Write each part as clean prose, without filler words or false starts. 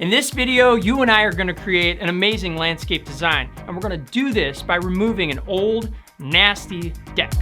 In this video, you and I are gonna create an amazing landscape design, and we're gonna do this by removing an old, nasty deck.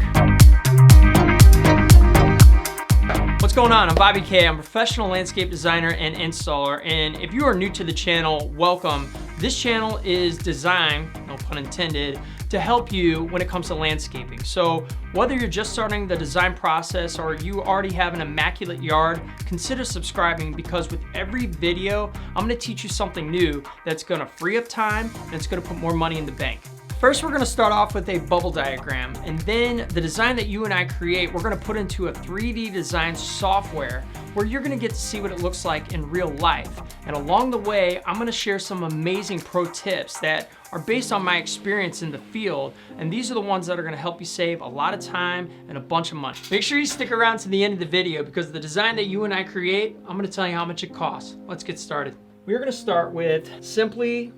What's going on? I'm Bobby K. I'm a professional landscape designer and installer, and if you are new to the channel, welcome. This channel is designed, no pun intended, to help you when it comes to landscaping. So whether you're just starting the design process or you already have an immaculate yard, consider subscribing, because with every video, I'm gonna teach you something new that's gonna free up time and it's gonna put more money in the bank. First, we're gonna start off with a bubble diagram, and then the design that you and I create, we're gonna put into a 3D design software where you're gonna get to see what it looks like in real life. And along the way, I'm gonna share some amazing pro tips that are based on my experience in the field, and these are the ones that are gonna help you save a lot of time and a bunch of money. Make sure you stick around to the end of the video, because the design that you and I create, I'm gonna tell you how much it costs. Let's get started. We're gonna start with simply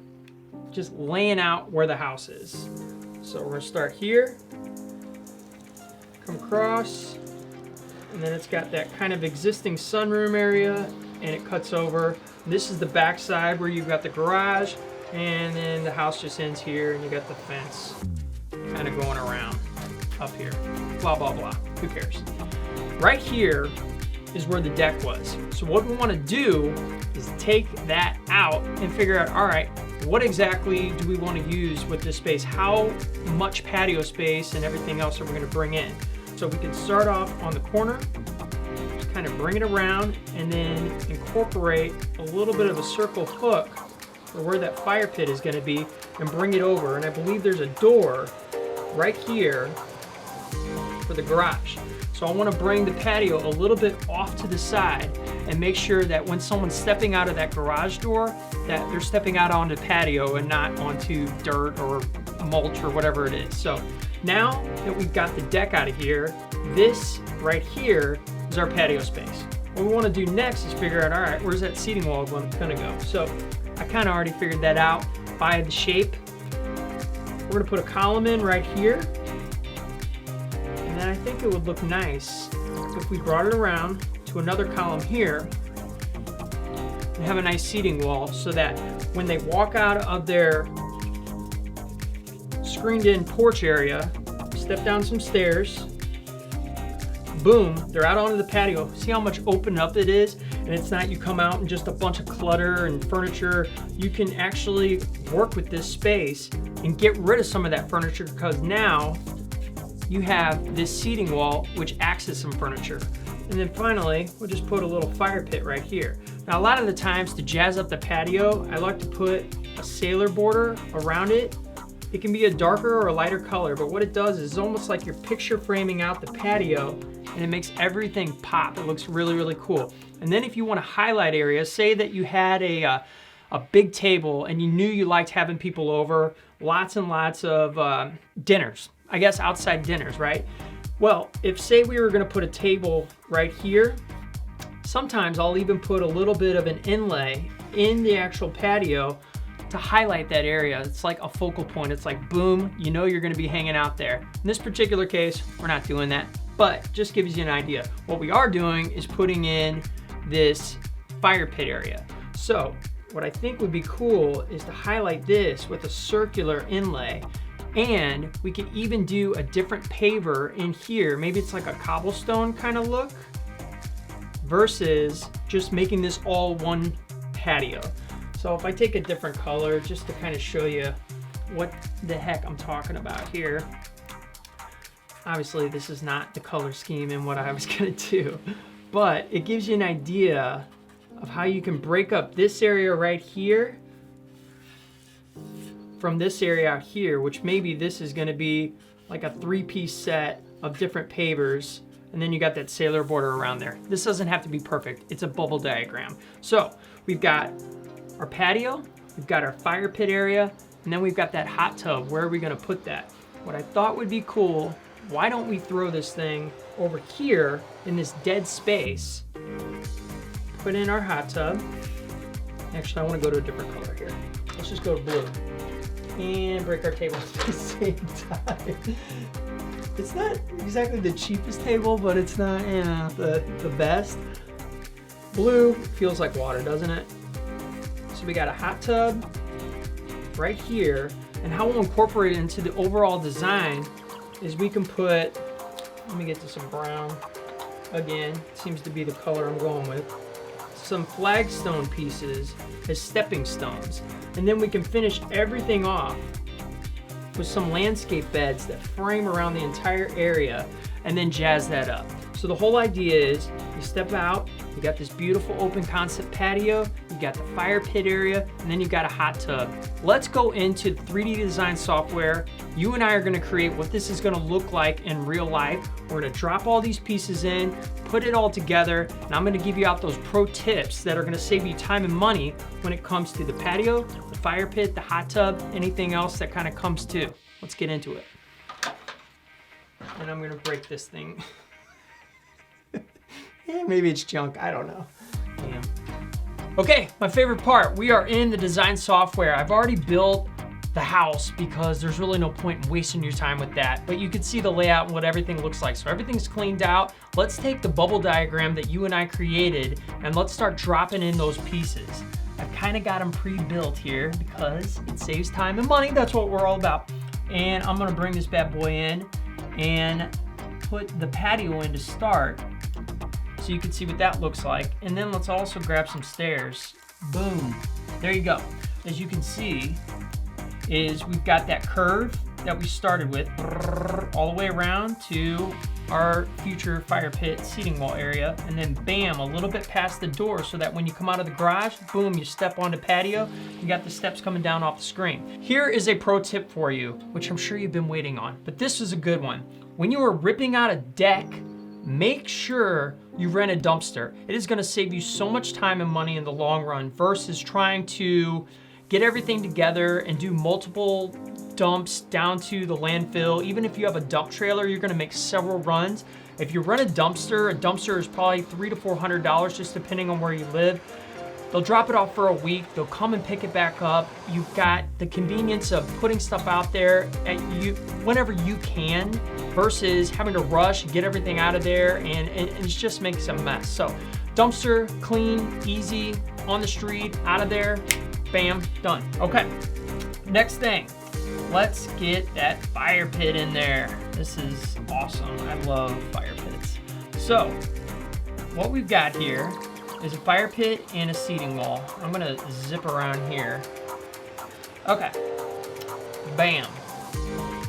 just laying out where the house is. So we're gonna start here, come across, and then it's got that kind of existing sunroom area, and it cuts over. This is the back side where you've got the garage, and then the house just ends here, and you got the fence kind of going around up here. Blah, blah, blah, who cares? Right here is where the deck was. So what we wanna do is take that out and figure out, all right, what exactly do we want to use with this space? How much patio space and everything else are we going to bring in? So we can start off on the corner, just kind of bring it around, and then incorporate a little bit of a circle hook for where that fire pit is going to be, and bring it over. And I believe there's a door right here for the garage. So I want to bring the patio a little bit off to the side and make sure that when someone's stepping out of that garage door, that they're stepping out onto patio and not onto dirt or mulch or whatever it is. So now that we've got the deck out of here, this right here is our patio space. What we want to do next is figure out, all right, where's that seating wall gonna go? So I kind of already figured that out by the shape. We're gonna put a column in right here. And then I think it would look nice if we brought it around to another column here and have a nice seating wall, so that when they walk out of their screened in porch area, step down some stairs, boom, they're out onto the patio. See how much open up it is? And it's not you come out and just a bunch of clutter and furniture. You can actually work with this space and get rid of some of that furniture, because now you have this seating wall which acts as some furniture. And then finally, we'll just put a little fire pit right here. Now, a lot of the times to jazz up the patio, I like to put a sailor border around it. It can be a darker or a lighter color, but what it does is it's almost like you're picture framing out the patio, and it makes everything pop. It looks really, really cool. And then if you want to highlight areas, say that you had a big table and you knew you liked having people over, lots and lots of dinners, I guess outside dinners, right? Well, if say we were gonna put a table right here, sometimes I'll even put a little bit of an inlay in the actual patio to highlight that area. It's like a focal point. It's like, boom, you know you're gonna be hanging out there. In this particular case, we're not doing that, but just gives you an idea. What we are doing is putting in this fire pit area. So what I think would be cool is to highlight this with a circular inlay. And we can even do a different paver in here. Maybe it's like a cobblestone kind of look versus just making this all one patio. So if I take a different color just to kind of show you what the heck I'm talking about here. Obviously this is not the color scheme and what I was gonna do, but it gives you an idea of how you can break up this area right here from this area out here, which maybe this is gonna be like a 3-piece set of different pavers, and then you got that sailor border around there. This doesn't have to be perfect, it's a bubble diagram. So we've got our patio, we've got our fire pit area, and then we've got that hot tub. Where are we gonna put that? What I thought would be cool, why don't we throw this thing over here in this dead space, put in our hot tub. Actually, I wanna go to a different color here. Let's just go to blue. And break our table at the same time. It's not exactly the cheapest table, but it's not, you know, the best. Blue feels like water, doesn't it? So we got a hot tub right here, and how we'll incorporate it into the overall design is we can put, let me get to some brown. Again, seems to be the color I'm going with. Some flagstone pieces as stepping stones. And then we can finish everything off with some landscape beds that frame around the entire area and then jazz that up. So the whole idea is you step out, you got this beautiful open concept patio, you got the fire pit area, and then you got a hot tub. Let's go into 3D design software. You and I are gonna create what this is gonna look like in real life. We're gonna drop all these pieces in, put it all together, and I'm gonna give you out those pro tips that are gonna save you time and money when it comes to the patio, the fire pit, the hot tub, anything else that kind of comes to. Let's get into it. And I'm gonna break this thing. Yeah, maybe it's junk, I don't know. Damn. Okay, my favorite part, we are in the design software. I've already built the house because there's really no point in wasting your time with that, but you can see the layout and what everything looks like. So everything's cleaned out. Let's take the bubble diagram that you and I created and let's start dropping in those pieces. I've kind of got them pre-built here because it saves time and money. That's what we're all about. And I'm gonna bring this bad boy in and put the patio in to start so you can see what that looks like. And then let's also grab some stairs. Boom, there you go. As you can see, is we've got that curve that we started with all the way around to our future fire pit seating wall area, and then bam, a little bit past the door so that when you come out of the garage, boom, you step onto patio, you got the steps coming down off the screen. Here is a pro tip for you, which I'm sure you've been waiting on, but this is a good one. When you are ripping out a deck, make sure you rent a dumpster. It is gonna save you so much time and money in the long run versus trying to get everything together and do multiple dumps down to the landfill. Even if you have a dump trailer, you're gonna make several runs. If you rent a dumpster is probably $300 to $400 just depending on where you live. They'll drop it off for a week. They'll come and pick it back up. You've got the convenience of putting stuff out there whenever you can versus having to rush, get everything out of there, and it just makes a mess. So dumpster, clean, easy, on the street, out of there, bam, done. Okay, next thing, let's get that fire pit in there. This is awesome, I love fire pits. So, what we've got here is a fire pit and a seating wall. I'm gonna zip around here. Okay, bam.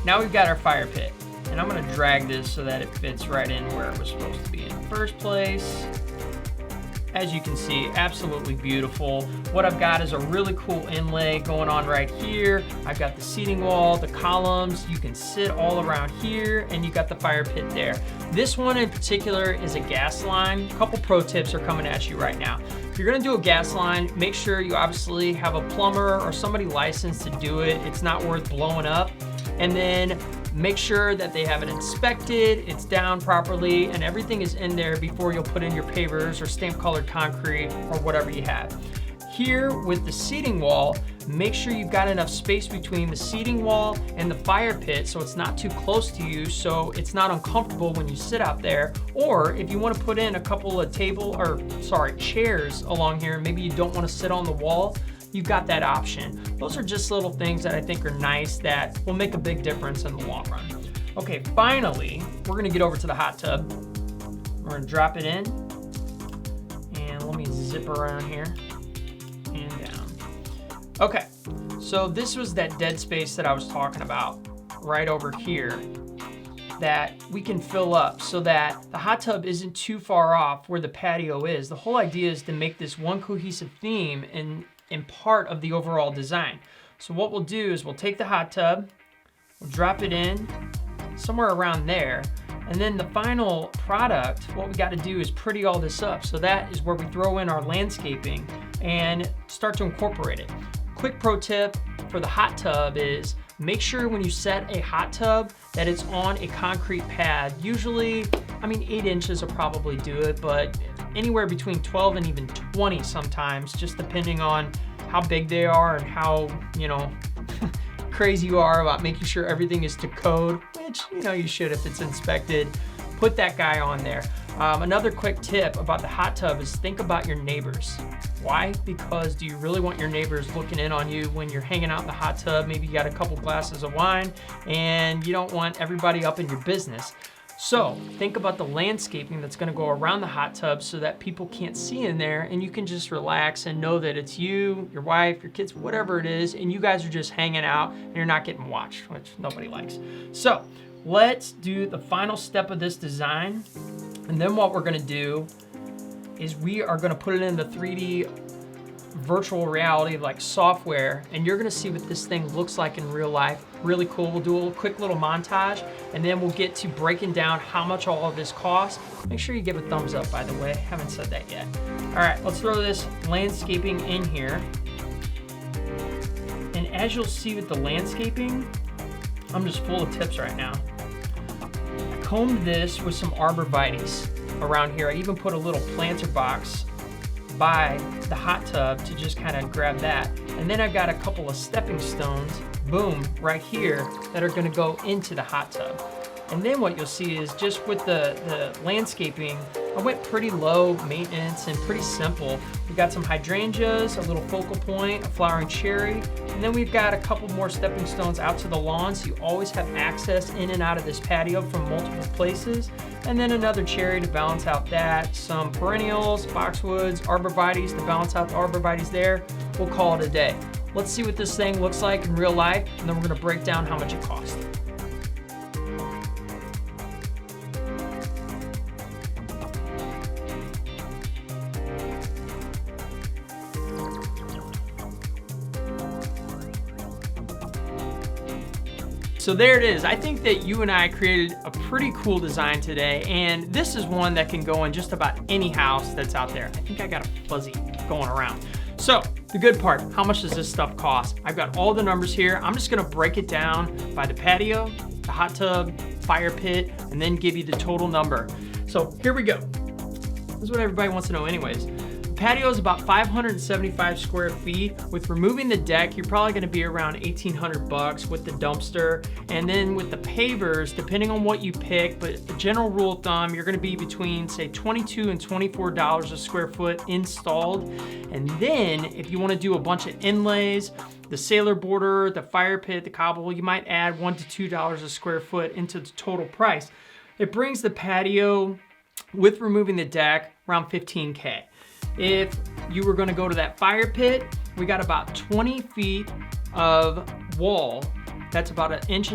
Now we've got our fire pit, and I'm gonna drag this so that it fits right in where it was supposed to be in the first place. As you can see, absolutely beautiful. What I've got is a really cool inlay going on right here. I've got the seating wall, the columns. You can sit all around here, and you got the fire pit there. This one in particular is a gas line. A couple pro tips are coming at you right now. If you're gonna do a gas line, make sure you obviously have a plumber or somebody licensed to do it. It's not worth blowing up. And then make sure that they have it inspected, it's down properly, and everything is in there before you'll put in your pavers or stamp colored concrete or whatever you have. Here with the seating wall, make sure you've got enough space between the seating wall and the fire pit so it's not too close to you, so it's not uncomfortable when you sit out there. Or if you want to put in a couple of chairs along here, maybe you don't want to sit on the wall, you've got that option. Those are just little things that I think are nice that will make a big difference in the long run. Okay, finally, we're gonna get over to the hot tub. We're gonna drop it in, and let me zip around here and down. Okay, so this was that dead space that I was talking about right over here that we can fill up so that the hot tub isn't too far off where the patio is. The whole idea is to make this one cohesive theme and part of the overall design. So what we'll do is we'll take the hot tub, we'll drop it in somewhere around there, and then the final product, what we got to do is pretty all this up. So that is where we throw in our landscaping and start to incorporate it. Quick pro tip for the hot tub is make sure when you set a hot tub that it's on a concrete pad. Usually, 8 inches will probably do it, but anywhere between 12 and even 20 sometimes, just depending on how big they are and how, crazy you are about making sure everything is to code, which, you should if it's inspected. Put that guy on there. Another quick tip about the hot tub is think about your neighbors. Why? Because do you really want your neighbors looking in on you when you're hanging out in the hot tub? Maybe you got a couple glasses of wine and you don't want everybody up in your business. So think about the landscaping that's gonna go around the hot tub so that people can't see in there and you can just relax and know that it's you, your wife, your kids, whatever it is, and you guys are just hanging out and you're not getting watched, which nobody likes. So let's do the final step of this design. And then what we're gonna do is we are gonna put it in the 3D virtual reality like software, and you're gonna see what this thing looks like in real life. Really cool. We'll do a quick little montage, and then we'll get to breaking down how much all of this costs. Make sure you give a thumbs up, by the way. Haven't said that yet. All right, let's throw this landscaping in here. And as you'll see with the landscaping, I'm just full of tips right now. I combed this with some arborvitaes around here. I even put a little planter box by the hot tub to just kind of grab that. And then I've got a couple of stepping stones, boom, right here, that are gonna go into the hot tub. And then what you'll see is just with the landscaping, I went pretty low maintenance and pretty simple. We got some hydrangeas, a little focal point, a flowering cherry, and then we've got a couple more stepping stones out to the lawn, so you always have access in and out of this patio from multiple places. And then another cherry to balance out that, some perennials, boxwoods, arborvitaes to balance out the arborvitaes there. We'll call it a day. Let's see what this thing looks like in real life, and then we're gonna break down how much it costs. So there it is. I think that you and I created a pretty cool design today, and this is one that can go in just about any house that's out there. I think I got a fuzzy going around. So the good part, how much does this stuff cost? I've got all the numbers here. I'm just gonna break it down by the patio, the hot tub, fire pit, and then give you the total number. So here we go. This is what everybody wants to know anyways. Patio is about 575 square feet. With removing the deck, you're probably gonna be around 1,800 bucks with the dumpster. And then with the pavers, depending on what you pick, but the general rule of thumb, you're gonna be between say $22 and $24 a square foot installed. And then if you wanna do a bunch of inlays, the sailor border, the fire pit, the cobble, you might add $1 to $2 a square foot into the total price. It brings the patio, with removing the deck, around 15K. If you were gonna go to that fire pit, we got about 20 feet of wall. That's about 1.5 inches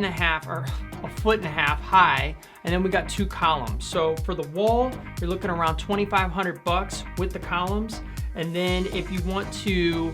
or 1.5 feet high. And then we got 2 columns. So for the wall, you're looking around 2,500 bucks with the columns. And then if you want to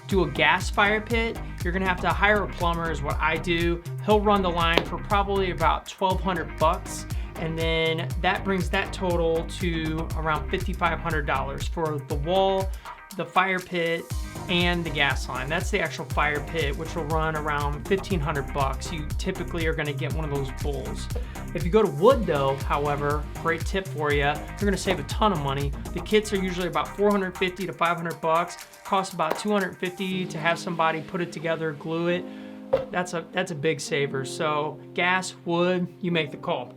do a gas fire pit, you're gonna have to hire a plumber is what I do. He'll run the line for probably about 1,200 bucks. And then that brings that total to around $5,500 for the wall, the fire pit, and the gas line. That's the actual fire pit, which will run around 1,500 bucks. You typically are gonna get one of those bowls. If you go to wood though, however, great tip for you, you're gonna save a ton of money. The kits are usually about 450 to 500 bucks. Costs about 250 to have somebody put it together, glue it. That's a big saver. So gas, wood, you make the call.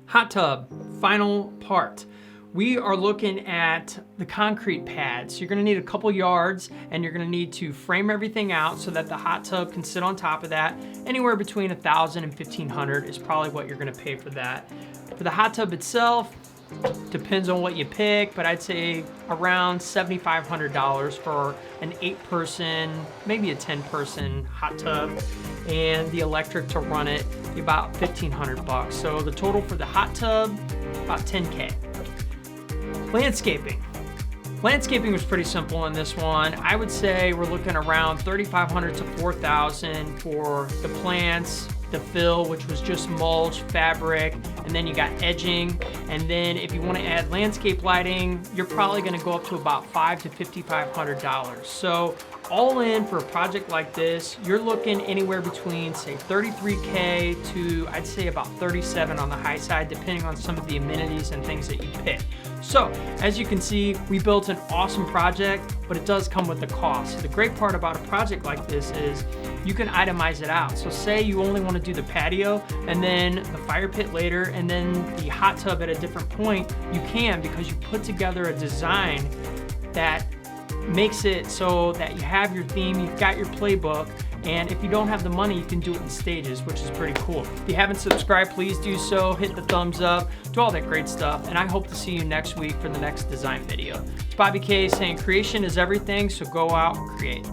Hot tub, final part. We are looking at the concrete pad. So you're gonna need a couple yards and you're gonna need to frame everything out so that the hot tub can sit on top of that. Anywhere between 1,000 and 1,500 is probably what you're gonna pay for that. For the hot tub itself, depends on what you pick, but I'd say around $7,500 for an 8-person, maybe a 10-person hot tub, and the electric to run it, about 1,500 bucks. So the total for the hot tub, about 10K. Landscaping. Landscaping was pretty simple in this one. I would say we're looking around 3,500 to 4,000 for the plants, the fill, which was just mulch, fabric, and then you got edging. And then if you want to add landscape lighting, you're probably going to go up to about $500 to $5,500. So all in for a project like this, you're looking anywhere between say 33K to I'd say about 37 on the high side, depending on some of the amenities and things that you pick. So as you can see, we built an awesome project, but it does come with a cost. So the great part about a project like this is you can itemize it out. So say you only want to do the patio and then the fire pit later, and and then the hot tub at a different point, you can, because you put together a design that makes it so that you have your theme, you've got your playbook, and if you don't have the money, you can do it in stages, which is pretty cool. If you haven't subscribed, please do so. Hit the thumbs up, do all that great stuff, and I hope to see you next week for the next design video. It's Bobby K saying creation is everything, so go out and create.